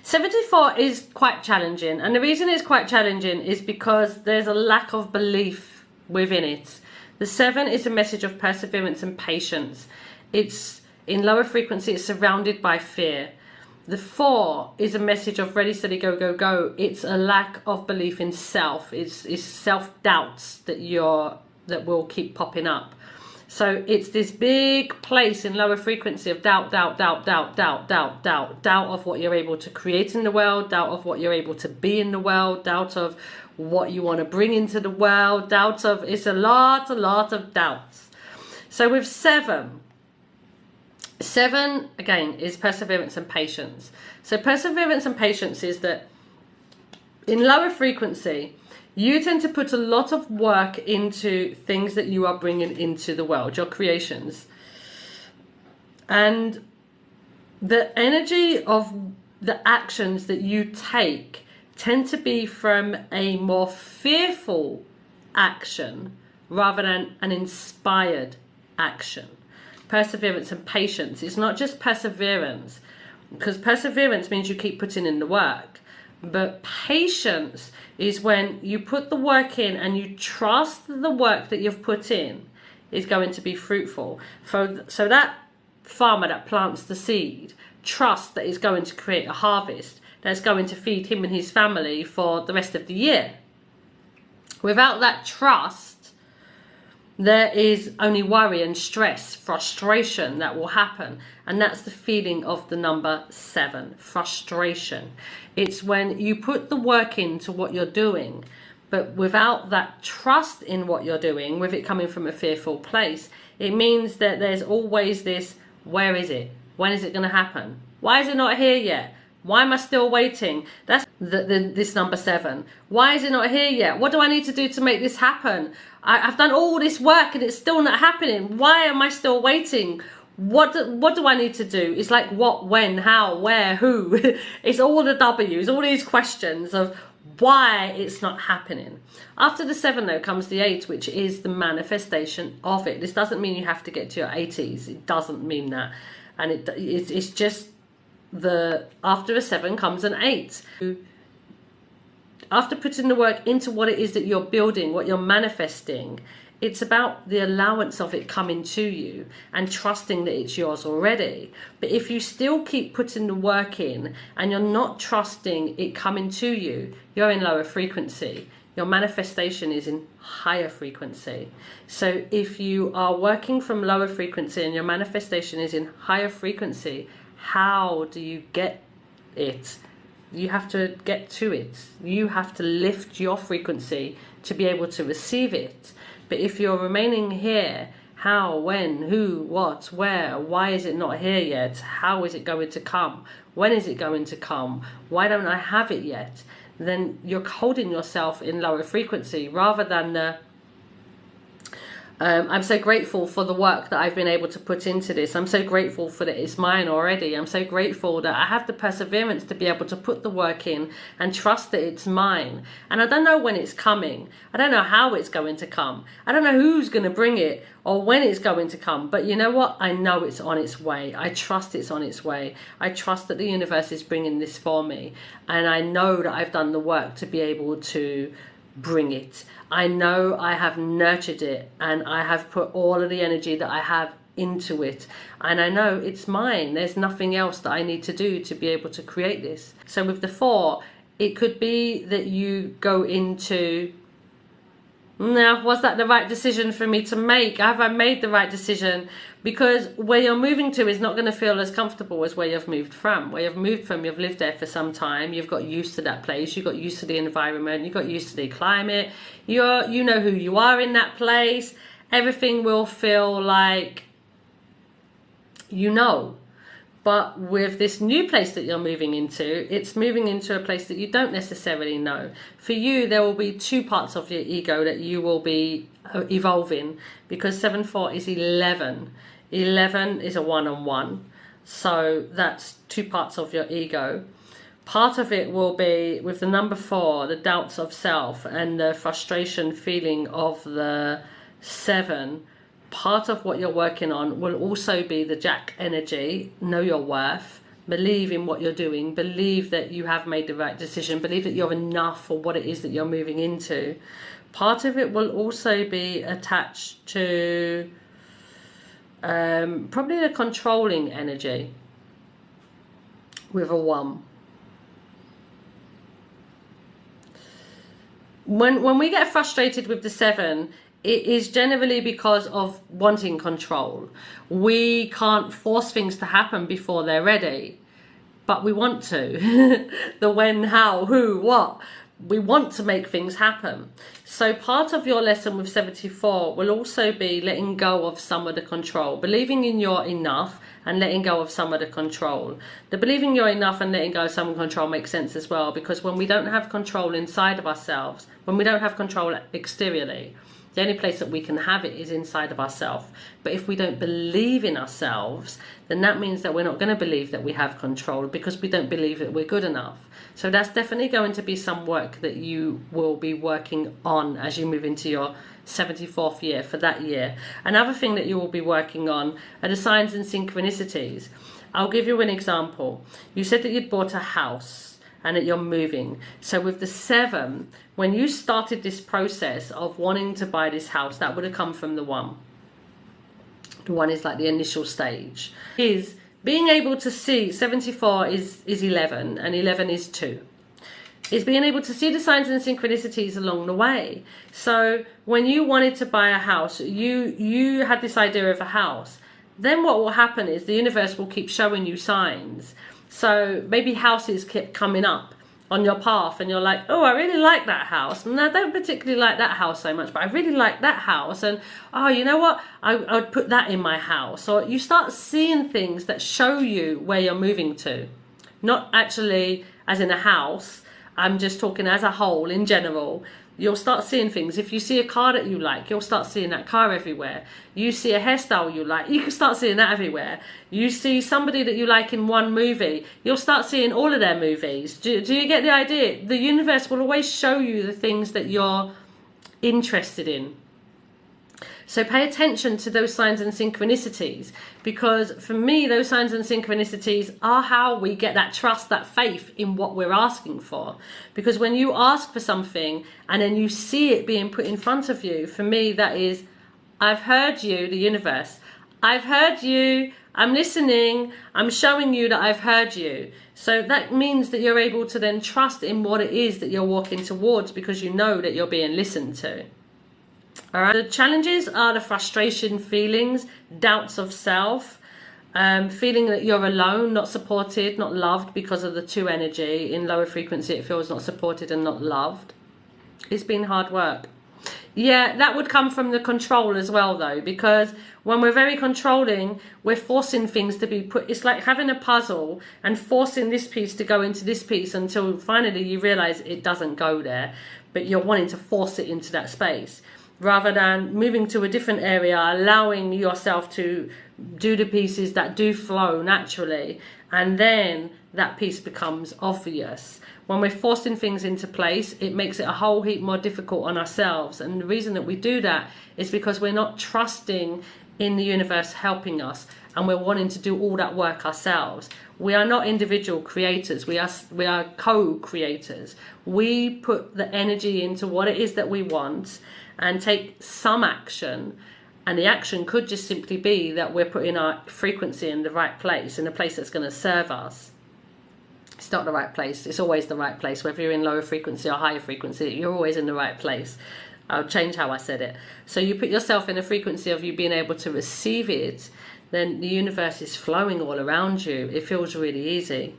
74 is quite challenging, and the reason it's quite challenging is because there's a lack of belief within it. The 7 is a message of perseverance and patience. It's in lower frequency, it's surrounded by fear. The 4 is a message of ready, steady, go, go, go. It's a lack of belief in self. It's self-doubts that will keep popping up. So it's this big place in lower frequency of doubt of what you're able to create in the world, doubt of what you're able to be in the world, doubt of what you want to bring into the world, it's a lot of doubts. So with 7 again is perseverance and patience. So perseverance and patience is that in lower frequency, you tend to put a lot of work into things that you are bringing into the world, your creations. And the energy of the actions that you take tend to be from a more fearful action rather than an inspired action. Perseverance and patience. It's not just perseverance, because perseverance means you keep putting in the work. But patience is when you put the work in and you trust the work that you've put in is going to be fruitful. So that farmer that plants the seed trusts that it's going to create a harvest that's going to feed him and his family for the rest of the year. Without that trust, there is only worry and stress, frustration that will happen. And that's the feeling of the number 7, frustration. It's when you put the work into what you're doing, but without that trust in what you're doing, with it coming from a fearful place, it means that there's always this, where is it? When is it going to happen? Why is it not here yet? Why am I still waiting? That's this number 7. Why is it not here yet? What do I need to do to make this happen? I've done all this work and it's still not happening. Why am I still waiting? What do I need to do? It's like what, when, how, where, who. It's all the W's, all these questions of why it's not happening. After the 7 though comes the 8, which is the manifestation of it. This doesn't mean you have to get to your 80s. It doesn't mean that. And it's just after a 7 comes an 8. After putting the work into what it is that you're building, what you're manifesting, it's about the allowance of it coming to you and trusting that it's yours already. But if you still keep putting the work in and you're not trusting it coming to you, you're in lower frequency. Your manifestation is in higher frequency. So if you are working from lower frequency and your manifestation is in higher frequency, how do you get it? You have to get to it. You have to lift your frequency to be able to receive it. But if you're remaining here, how, when, who, what, where, why is it not here yet? How is it going to come? When is it going to come? Why don't I have it yet? Then you're holding yourself in lower frequency rather than the I'm so grateful for the work that I've been able to put into this. I'm so grateful for that it's mine already. I'm so grateful that I have the perseverance to be able to put the work in and trust that it's mine. And I don't know when it's coming. I don't know how it's going to come. I don't know who's going to bring it or when it's going to come. But you know what? I know it's on its way. I trust it's on its way. I trust that the universe is bringing this for me. And I know that I've done the work to be able to bring it. I know I have nurtured it and I have put all of the energy that I have into it, and I know it's mine. There's nothing else that I need to do to be able to create this. So with the 4, it could be that you go into, now, was that the right decision for me to make? Have I made the right decision? Because where you're moving to is not going to feel as comfortable as where you've moved from. Where you've moved from, you've lived there for some time. You've got used to that place. You got used to the environment. You got used to the climate. You know who you are in that place. Everything will feel like you know. But with this new place that you're moving into, it's moving into a place that you don't necessarily know. For you, there will be 2 parts of your ego that you will be evolving, because 7-4 is 11. 11 is a 1-on-1. So that's 2 parts of your ego. Part of it will be with the number 4, the doubts of self and the frustration feeling of the 7. Part of what you're working on will also be the Jack energy, know your worth, Believe in what you're doing. Believe that you have made the right decision. Believe that you're enough for what it is that you're moving into. Part of it will also be attached to probably the controlling energy with a 1. When we get frustrated with the 7, it is generally because of wanting control. We can't force things to happen before they're ready, but we want to. The when, how, who, what. We want to make things happen. So part of your lesson with 74 will also be letting go of some of the control, believing in your enough and letting go of some of the control. The believing you're enough and letting go of some control makes sense as well, because when we don't have control inside of ourselves, when we don't have control exteriorly, the only place that we can have it is inside of ourselves. But if we don't believe in ourselves, then that means that we're not going to believe that we have control, because we don't believe that we're good enough. So that's definitely going to be some work that you will be working on as you move into your 74th year for that year. Another thing that you will be working on are the signs and synchronicities. I'll give you an example. You said that you'd bought a house and that you're moving. So with the 7, when you started this process of wanting to buy this house, that would have come from the 1. The 1 is like the initial stage. Is being able to see, 74 is 11 and 11 is 2. Is being able to see the signs and synchronicities along the way. So when you wanted to buy a house, you had this idea of a house. Then what will happen is the universe will keep showing you signs. So maybe houses keep coming up on your path and you're like, oh, I really like that house. And I don't particularly like that house so much, but I really like that house. And oh, you know what? I would put that in my house. Or you start seeing things that show you where you're moving to. Not actually as in a house. I'm just talking as a whole in general. You'll start seeing things. If you see a car that you like, you'll start seeing that car everywhere. You see a hairstyle you like, you can start seeing that everywhere. You see somebody that you like in one movie, you'll start seeing all of their movies. Do you get the idea? The universe will always show you the things that you're interested in. So pay attention to those signs and synchronicities, because for me, those signs and synchronicities are how we get that trust, that faith in what we're asking for. Because when you ask for something and then you see it being put in front of you, for me, that is, I've heard you, the universe. I've heard you. I'm listening. I'm showing you that I've heard you. So that means that you're able to then trust in what it is that you're walking towards, because you know that you're being listened to. All right. The challenges are the frustration feelings, doubts of self, feeling that you're alone, not supported, not loved because of the 2 energy. In lower frequency, it feels not supported and not loved. It's been hard work. Yeah, that would come from the control as well, though, because when we're very controlling, we're forcing things to be put. It's like having a puzzle and forcing this piece to go into this piece until finally you realize it doesn't go there, but you're wanting to force it into that space, rather than moving to a different area, allowing yourself to do the pieces that do flow naturally, and then that piece becomes obvious. When we're forcing things into place, it makes it a whole heap more difficult on ourselves. And the reason that we do that is because we're not trusting in the universe helping us, and we're wanting to do all that work ourselves. We are not individual creators. We are co-creators. We put the energy into what it is that we want and take some action, and the action could just simply be that we're putting our frequency in the right place, in a place that's going to serve us. It's not the right place. It's always the right place. Whether you're in lower frequency or higher frequency, you're always in the right place. I'll change how I said it. So you put yourself in a frequency of you being able to receive it, then the universe is flowing all around you. It feels really easy.